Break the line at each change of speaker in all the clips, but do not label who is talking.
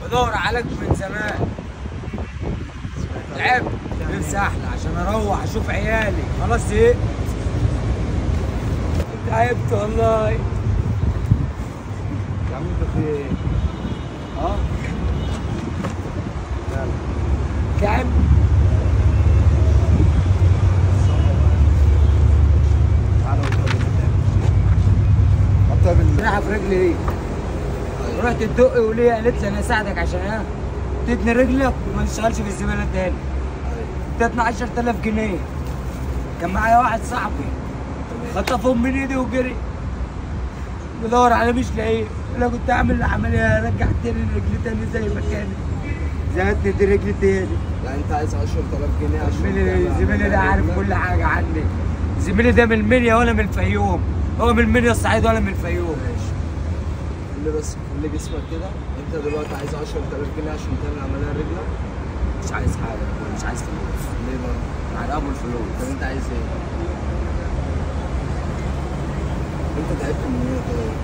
بدور عليك من زمان. تعبت نفسي احلى عشان اروح اشوف عيالي، خلاص زهقت. تعبت والله.
يا عم انت في ايه؟ اه؟
كام؟
تعالى طب
رايحة في رجلي ايه؟ رحت تدقي وليه؟ قالت لي انا اساعدك عشان ايه؟ تتني رجلك وما تشتغلش في الزباله تاني. ادتني 10000 جنيه. كان معايا واحد صاحبي خطفهم من ايدي وجري. بدور عليه مش لاقيه. لو كنت اعمل عمليه رجعت تاني رجلي تاني زي ما كانت. زهقتني دي رجلي تاني.
يعني انت عايز 10000 جنيه عشان
زميلي ده عارف كل حاجه عني. زميلي ده من المنيا ولا من الفيوم. هو من المنيا الصعيد ولا من الفيوم.
ماشي. اللي بس كل جسمك كده. انت دلوقتي عايز 10000 جنيه عشان تعمل عمليه رجلك؟
مش عايز حاجه، مش عايز فلوس.
ليه بقى؟
على ابو الفلوس.
طب انت عايز ايه؟ انت تعبت من ايه طيب؟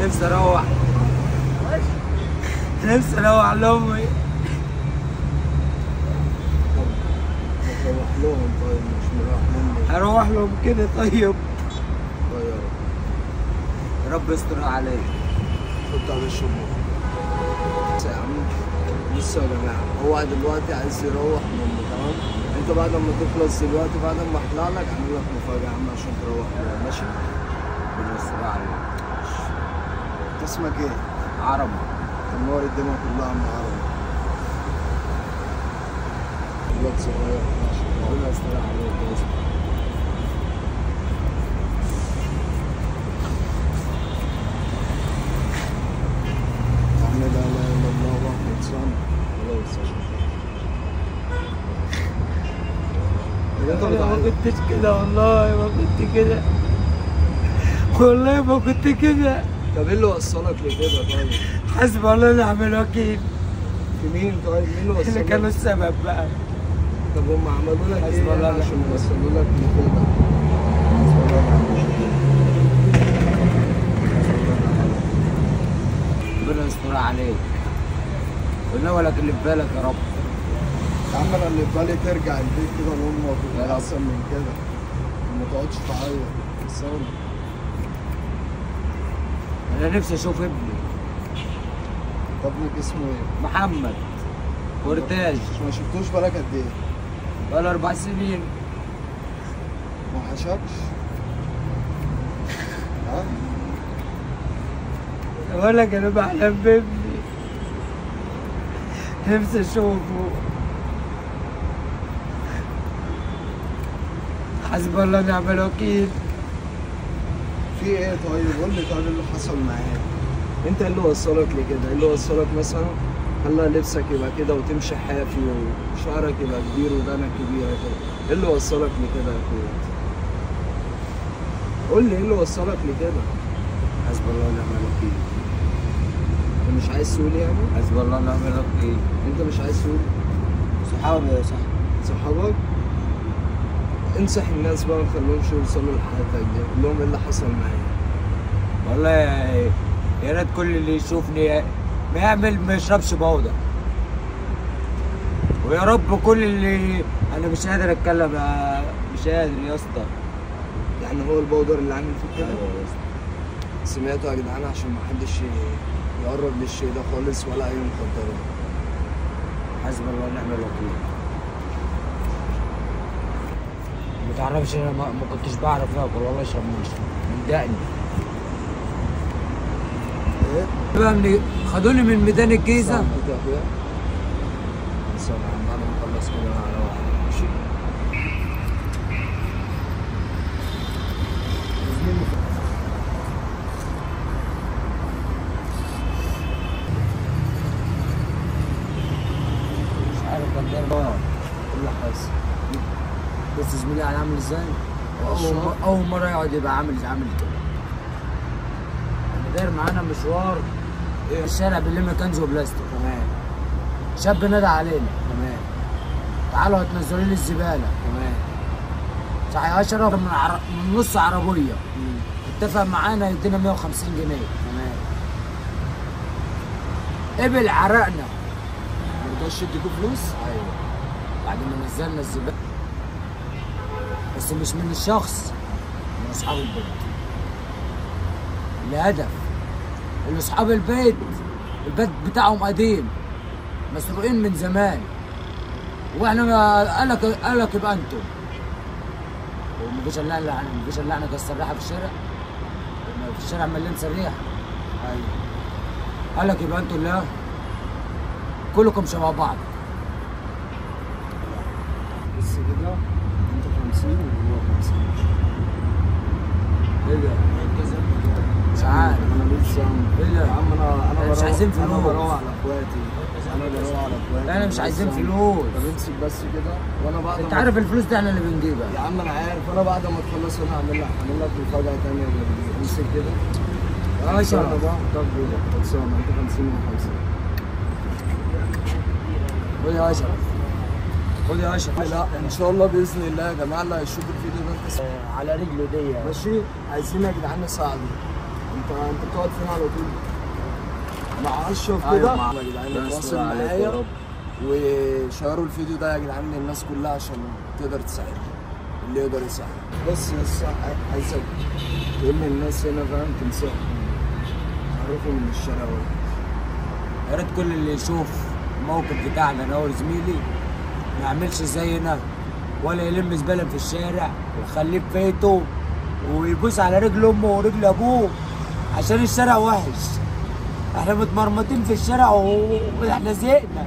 نفسي اروح. نفسي اروح لامي.
طب ما تروح لهم طيب، مش مروح لهم.
اروح لهم كده طيب.
طيب
رب يستر عليك.
حط على الشموع. بس يا عم بصوا يا جماعه، هو دلوقتي عايز يروح منه تمام؟ انت بعد ما تخلص دلوقتي، بعد ما احلق لك اعمل لك مفاجاه يا عم عشان تروح منه، ماشي؟
ربنا يستر عليك.
انت اسمك ايه؟
عربي.
تنور الدنيا كلها من عربي. الواد صغير ماشي.
ربنا يستر عليك يا اسطى.
يا عم لا اله الا الله واحد صنع. خلاص
انا ما كنتش كده والله، ما كنت كده. والله ما كنت كده.
طب ايه اللي وصلك لكده طيب؟
حسبي الله ونعم الوكيل.
في مين طيب؟ مين اللي وصلك؟
اللي كانوا السبب بقى.
طب هم عملوا لك
حسبي الله
ايه
ونعم
عشان يوصلوا لك لكده؟ حسبي الله ونعم الوكيل.
ربنا يستر عليك. ونولك اللي في بالك يا رب.
يا عم انا اللي في بالي ترجع البيت كده لامك وتبقى احسن من كده، وما تقعدش تعيط. تصور.
انا نفسي اشوف ابني
ابنك اسمه ايه؟
محمد ورتاج.
ما شفتوش بالك قد ايه؟
بقاله 4 سنين.
ما وحشكش؟ ها؟
بقول لك انا بحلم بابني. نفسي اشوفه. حسبي الله ونعم الوكيل.
في ايه طيب؟ قول لي طيب اللي حصل معاك. انت ايه اللي وصلك لكده؟ ايه اللي وصلك مثلا خلى لبسك يبقى كده وتمشي حافي وشعرك يبقى كبير ودانك كبيره كده؟ ايه اللي وصلك لكده يا اخويا؟ قول لي ايه اللي وصلك لكده؟
حسبي الله ونعم الوكيل.
انت مش عايز تقول يعني؟
حسبي الله ونعم الوكيل.
انت مش عايز تقول؟
صحابي يا صاحبي.
صحابك؟ انصح الناس بقى، ما تخليهمش يوصلوا لحياتك دي، قول لهم ايه اللي حصل معايا.
والله يا ريت كل اللي يشوفني ما يشربش بودرة. ويا رب كل اللي انا مش قادر اتكلم مش قادر يا اسطى.
يعني هو البودر اللي عامل فيك كده؟
ايوه يا اسطى.
سمعتوا يا جدعان عشان ما حدش يقرب للشيء ده خالص ولا اي مخدرات.
حسبي الله ونعم الوكيل. ما تعرفش انا ما كنتش بعرف اكل ولا اشرب من دقني.
ايه؟
بقى خدوني من ميدان الجيزه.
يا اخويا بس انا بعد ما اخلص كده انا هروح ماشي.
مش عارف كان ده
ايه اللي حصل؟
بص زميلي انا عامل ازاي؟ اول مره يقعد يبقى عامل كده. داير معانا مشوار
ايه؟
الشارع بنلم كنز وبلاستيك.
تمام
شاب نادى علينا.
تمام
تعالوا هتنزلوا لي الزباله.
تمام.
صحيح 10 من نص عربيه. اتفق معانا يدينا 150 جنيه.
تمام.
قبل عرقنا.
مرضاش يديكوا فلوس؟
ايوه بعد ما نزلنا الزباله، بس مش من الشخص، من اصحاب البيت. لهدف اللي اصحاب البيت بتاعهم قديم، مسروقين من زمان، واحنا قالك يبقى انتم. ومفيش الا احنا كالسراحه في الشارع، في الشارع مليان سريح. ايوه قالك يبقى انتوا اللي كلكم شبه بعض.
بس كده انت 50 وهو 50.
ايه ده؟ مش عارف.
انا لسه
ايه ده؟
يا عم انا
مش عايزين فلوس.
انا بروح على اخواتي.
لا انا مش عايزين فلوس.
طب امسك بس كده وانا بعد
انت عارف الفلوس دي احنا اللي بنجيبها.
يا عم انا عارف، انا بعد ما تخلص انا هعمل لك مفاجأة تانية. امسك كده.
اشرب.
طب خلصانة انت 50 و50.
خد يا اشرف، خد يا اشرف.
لا ان شاء الله باذن الله يا جماعه اللي هيشوف الفيديو ده انت
على رجله دي
ماشي. عايزين يا جدعان نساعده. انت بتقعد فين على طول؟ مع اشرف كده يا جدعان. تواصل معايا وشيروا الفيديو ده يا جدعان للناس كلها عشان تقدر تساعد اللي يقدر يساعد. بس عايزك تقول للناس هنا فاهم، تنصحهم تعرفهم من الشارع.
يا ريت كل اللي يشوف الموقف بتاعنا انا وزميلي ما يعملش زينا، ولا يلم زباله في الشارع ويخليه في بيته ويبوس على رجل امه ورجل ابوه عشان الشارع وحش. احنا متمرمطين في الشارع واحنا زهقنا.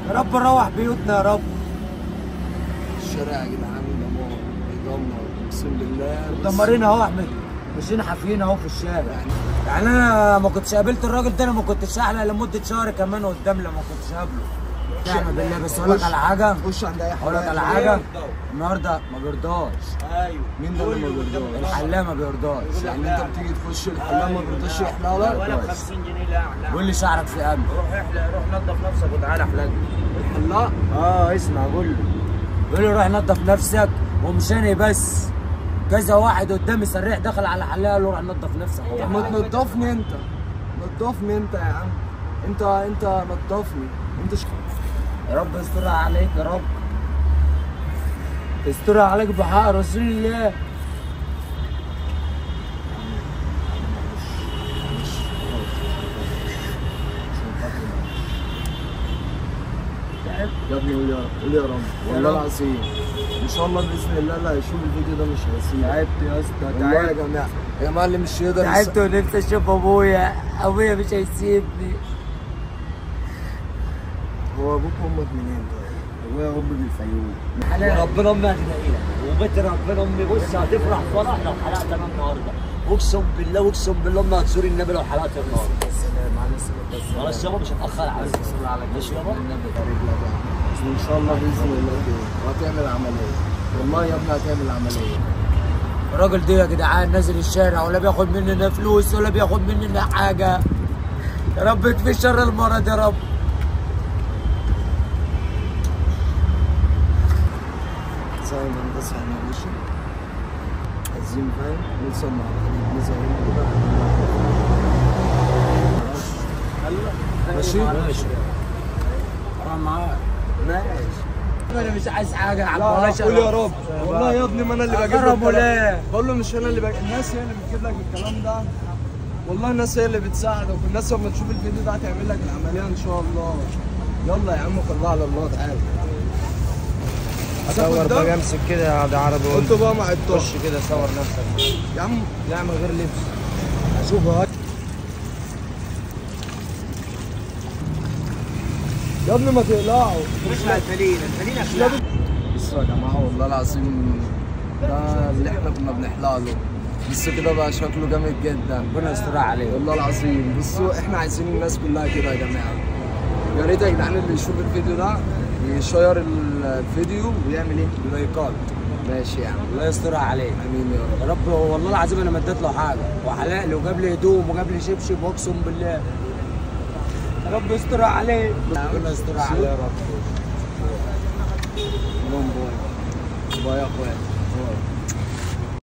يا رب نروح بيوتنا يا رب.
الشارع يا جدعان دمار بيدمر اقسم بالله.
مدمرين اهو احمد، ماشيين حافيين اهو في الشارع. يعني انا ما كنتش قابلت الراجل ده، انا ما كنتش احلق لمده شهر كمان قدام لما كنتش قابله. نعم بالله. بس اقول لك على حاجه،
خش عند اي حد.
اقول لك على حاجه، النهارده ما بيرضاش.
ايوه مين ده اللي ما بيرضاش؟
الحلاق ما بيرضاش.
يعني انت بتيجي تخش الحلاق ما بيرضاش يحلق لك؟
ولا ب 50 جنيه لا احلق. قول لي شعرك في قلب. روح احلق، روح نظف نفسك وتعالى احلق.
الحلاق؟
اسمع قول له. قول له روح نظف نفسك، ومش انا بس، كذا واحد قدامي سريع دخل على حلاق قال له روح نظف نفسك.
طب ما تنضفني انت، نضفني انت يا عم. انت نضفني انت.
يا رب يسترها عليك، يا رب يسترها عليك بحق رسول الله.
يا ابني قول يا رب، قول يا رب والله العظيم ان شاء الله باذن الله اللي هيشوف الفيديو ده مش هيسيبك.
تعبت يا اسطى،
والله يا جماعه، يا جماعه اللي مش يقدر
تعبت ونفسي اشوف ابويا مش هيسيبني.
هو ابوك وامك منين طيب؟
ابويا وامي من الفيوم.
وربنا امي هتلاقيها، وبيت ربنا امي بص هتفرح فرح لو حلقت انا النهارده. اقسم بالله امي هتزور النبي لو حلقت النهارده. خلاص يابا مش هتاخر عليك. ماشي يابا.
ان شاء الله باذن الله كده وهتعمل عمليه. والله يا ابني هتعمل عمليه.
الراجل ده يا جدعان نازل الشارع ولا بياخد مننا فلوس ولا بياخد مننا حاجه. يا رب يكفي شر المرض يا رب.
زي ما انت صحيح ماشي. عايزين فاهم نوصل مع بعض نزهق كده. ماشي؟
ماشي. حرام معاك. ماشي. انا مش عايز حاجه يا عم. ولا
قول يا رب. والله يا ابني ما انا اللي بجيب له
الكلام.
بقول له مش انا اللي الناس هي اللي بتجيب لك الكلام ده. والله الناس هي اللي بتساعدك، والناس لما تشوف الفيديو ده هتعمل لك العمليه ان شاء الله. يلا يا عم خليها على الله. تعالى
صور بقى، امسك كده يا عربي.
انت بقى مع الطش
خش كده صور نفسك
يا عم.
لا من غير لبس.
اشوف اهو
يا ابني ما تقلعوا.
مش الفلين اخلع.
بصوا يا جماعه والله العظيم ده اللي احنا كنا بنحلق له، بس كده بقى شكله جامد جدا.
ربنا يستر عليه
والله العظيم. بصوا احنا عايزين الناس كلها كده يا جماعه. يا ريت يا جدعان اللي يشوف الفيديو ده يشير الفيديو ويعمل ايه؟ لايكات. ماشي يا عم.
الله يسترها عليه.
امين يا رب.
يا رب والله العظيم انا ما اديت له حاجه، وحلق لي وجاب لي هدوم وجاب لي شبشب، واقسم بالله يا رب يسترها عليه. ربنا يسترها عليه يا رب.
باي باي يا اخويا.